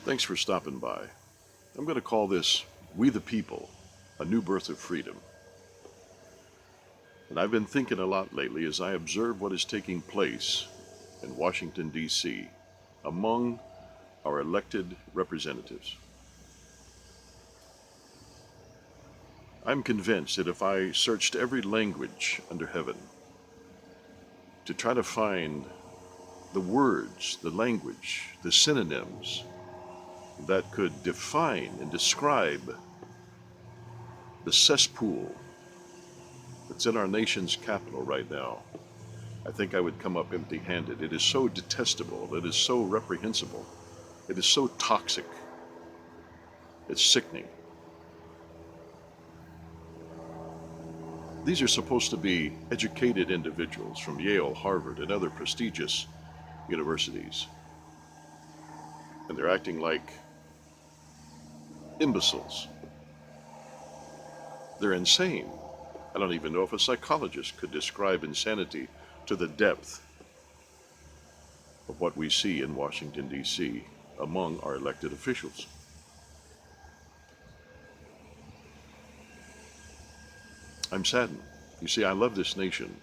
Thanks for stopping by. I'm going to call this We the People, a New Birth of Freedom. And I've been thinking a lot lately as I observe what is taking place in Washington, D.C. among our elected representatives. I'm convinced that if I searched every language under heaven to try to find the words, the language, the synonyms that could define and describe the cesspool that's in our nation's capital right now, I think I would come up empty handed. It is so detestable, it is so reprehensible, it is so toxic, it's sickening. These are supposed to be educated individuals from Yale, Harvard, and other prestigious universities, and they're acting like imbeciles. They're insane. I don't even know if a psychologist could describe insanity to the depth of what we see in Washington, D.C. among our elected officials. I'm saddened. You see, I love this nation.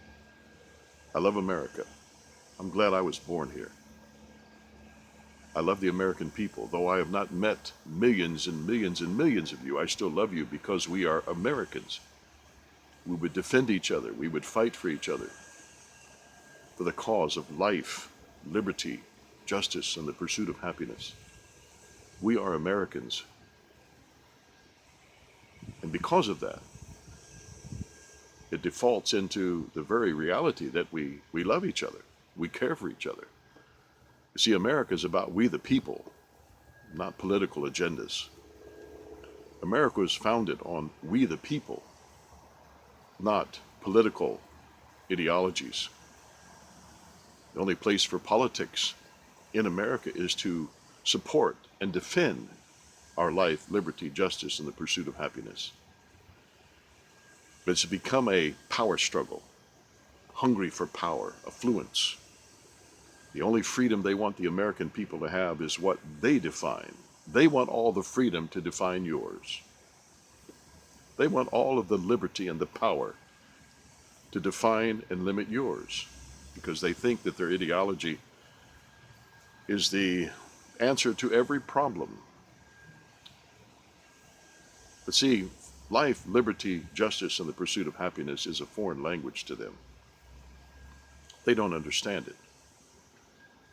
I love America. I'm glad I was born here. I love the American people. Though I have not met millions and millions and millions of you, I still love you because we are Americans. We would defend each other. We would fight for each other for the cause of life, liberty, justice, and the pursuit of happiness. We are Americans. And because of that, it defaults into the very reality that we love each other. We care for each other. You see, America is about we the people, not political agendas. America was founded on we the people, not political ideologies. The only place for politics in America is to support and defend our life, liberty, justice, and the pursuit of happiness. But it's become a power struggle, hungry for power, affluence. The only freedom they want the American people to have is what they define. They want all the freedom to define yours. They want all of the liberty and the power to define and limit yours because they think that their ideology is the answer to every problem. But see, life, liberty, justice, and the pursuit of happiness is a foreign language to them. They don't understand it.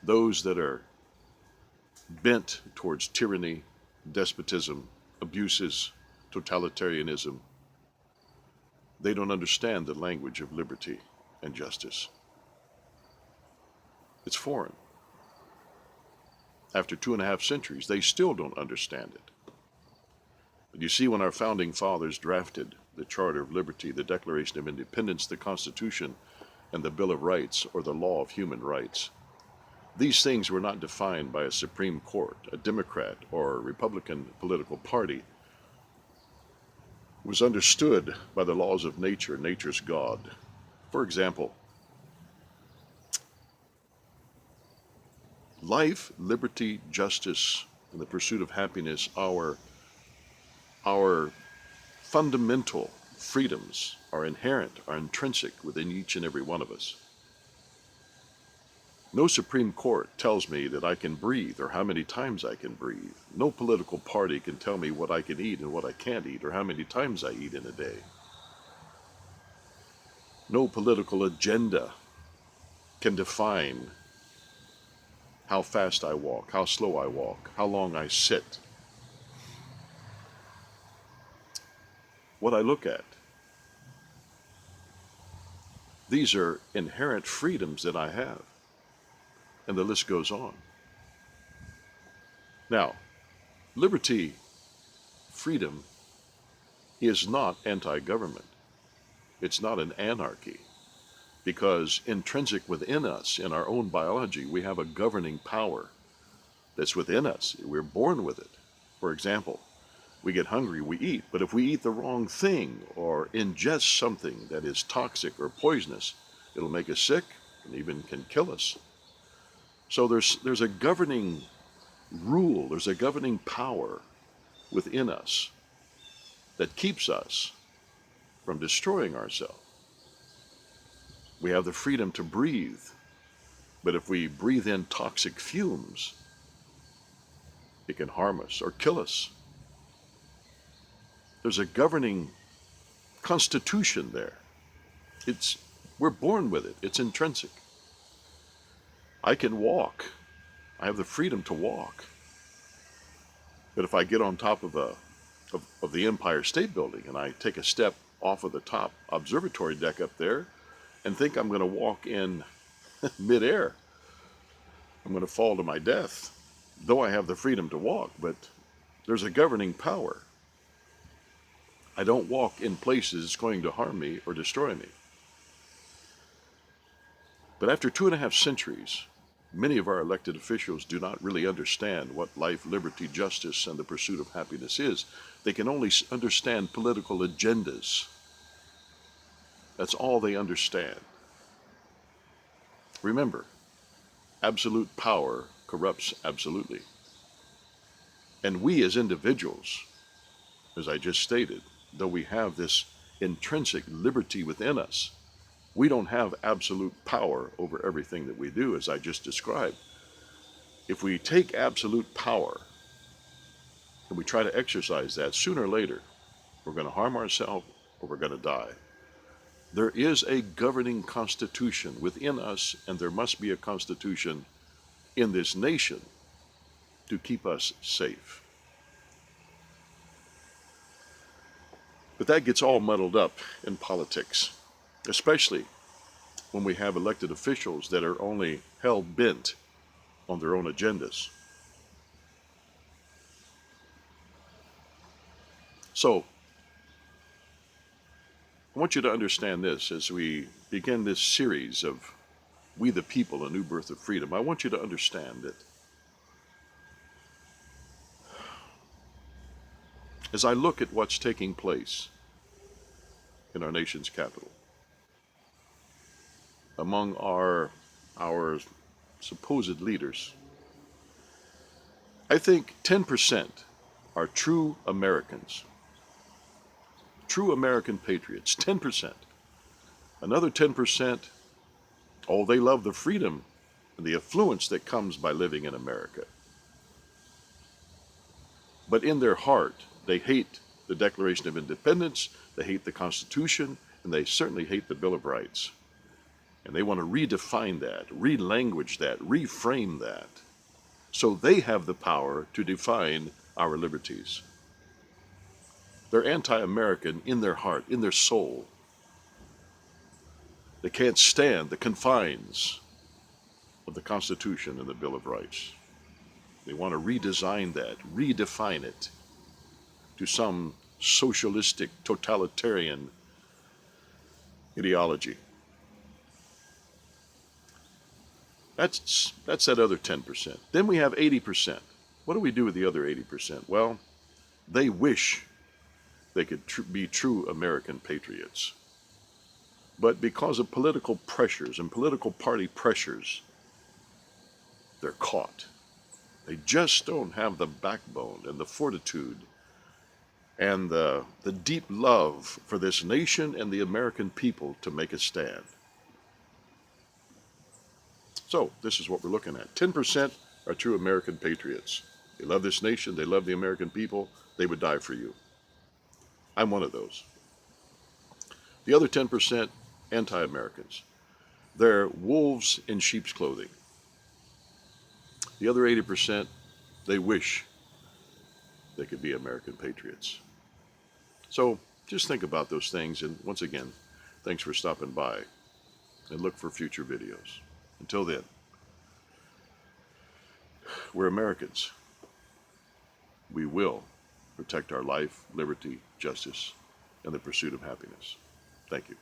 Those that are bent towards tyranny, despotism, abuses, totalitarianism, they don't understand the language of liberty and justice. It's foreign. After 2.5 centuries, they still don't understand it. But you see, when our founding fathers drafted the Charter of Liberty, the Declaration of Independence, the Constitution, and the Bill of Rights, or the Law of Human Rights, these things were not defined by a Supreme Court, a Democrat, or a Republican political party. It was understood by the laws of nature, nature's God. For example, life, liberty, justice, and the pursuit of happiness, our fundamental freedoms are inherent, are intrinsic within each and every one of us. No Supreme Court tells me that I can breathe or how many times I can breathe. No political party can tell me what I can eat and what I can't eat or how many times I eat in a day. No political agenda can define how fast I walk, how slow I walk, how long I sit. What I look at. These are inherent freedoms that I have. And the list goes on. Now, liberty, freedom, is not anti-government. It's not an anarchy. Because intrinsic within us, in our own biology, we have a governing power that's within us. We're born with it. For example, we get hungry, we eat. But if we eat the wrong thing or ingest something that is toxic or poisonous, it'll make us sick and even can kill us. So there's a governing rule, there's a governing power within us that keeps us from destroying ourselves. We have the freedom to breathe, but if we breathe in toxic fumes, it can harm us or kill us. There's a governing constitution there. We're born with it. It's intrinsic. I can walk. I have the freedom to walk. But if I get on top of the Empire State Building and I take a step off of the top observatory deck up there and think I'm going to walk in midair, I'm going to fall to my death, though I have the freedom to walk, but there's a governing power. I don't walk in places that's going to harm me or destroy me. But after 2.5 centuries, many of our elected officials do not really understand what life, liberty, justice, and the pursuit of happiness is. They can only understand political agendas. That's all they understand. Remember, absolute power corrupts absolutely. And we as individuals, as I just stated, though we have this intrinsic liberty within us, we don't have absolute power over everything that we do, as I just described. If we take absolute power and we try to exercise that, sooner or later, we're going to harm ourselves or we're going to die. There is a governing constitution within us, and there must be a constitution in this nation to keep us safe. But that gets all muddled up in politics, especially when we have elected officials that are only hell-bent on their own agendas. So, I want you to understand this as we begin this series of We the People, A New Birth of Freedom. I want you to understand that as I look at what's taking place in our nation's capital, among our supposed leaders, I think 10% are true Americans, true American patriots, 10%. Another 10%, oh, they love the freedom and the affluence that comes by living in America. But in their heart, they hate the Declaration of Independence, they hate the Constitution, and they certainly hate the Bill of Rights. And they want to redefine that, relanguage that, reframe that, so they have the power to define our liberties. They're anti-American in their heart, in their soul. They can't stand the confines of the Constitution and the Bill of Rights. They want to redesign that, redefine it to some socialistic, totalitarian ideology. That's that other 10%. Then we have 80%. What do we do with the other 80%? Well, they wish they could be true American patriots. But because of political pressures and political party pressures, they're caught. They just don't have the backbone and the fortitude and the deep love for this nation and the American people to make a stand. So this is what we're looking at. 10% are true American patriots. They love this nation. They love the American people. They would die for you. I'm one of those. The other 10%, anti-Americans. They're wolves in sheep's clothing. The other 80%, they wish they could be American patriots. So just think about those things. And once again, thanks for stopping by, and look for future videos. Until then, we're Americans. We will protect our life, liberty, justice, and the pursuit of happiness. Thank you.